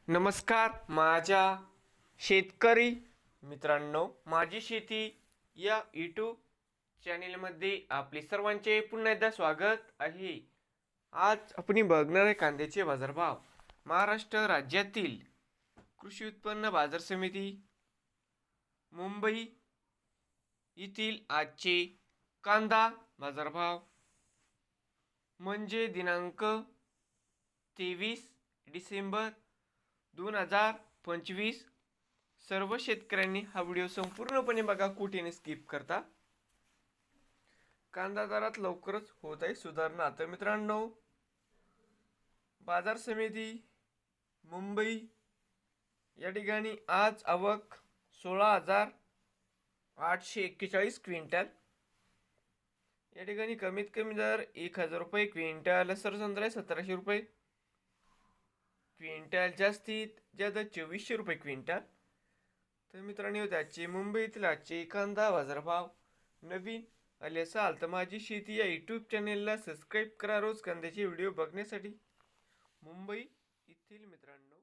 नमस्कार माझ्या शेतकरी मित्रांनो, माझी शेती या यूट्यूब चॅनेलमध्ये आपले सर्वांचे पुन्हा एकदा स्वागत आहे. आज आपण बघणार आहे कांद्याचे बाजारभाव. महाराष्ट्र राज्यातील कृषी उत्पन्न बाजार समिती मुंबई येथील आजचे कांदा बाजारभाव म्हणजे दिनांक 23 डिसेंबर 2025. सर्व शेतकऱ्यांनी हा व्हिडिओ संपूर्णपणे बघा, कुठेने स्किप करता. कांदा दरात लवकरच होत आहे सुधारणा. तर मित्रांनो, बाजार समिती मुंबई या ठिकाणी आज आवक 16,841 क्विंटल. या ठिकाणी कमीत कमी दर 1,000 रुपये क्विंटल. सरसंत्रा 1700 रुपये क्विंटल. जास्तीत जास्त 2400 रुपये क्विंटल. तर मित्रांनो, त्याचे मुंबईतील आजचे कांदा बाजारभाव. नवीन आले असाल तर माझी शेती या यूट्यूब चॅनेलला सबस्क्राईब करा रोज कांद्याचे व्हिडिओ बघण्यासाठी. मुंबई येथील मित्रांनो,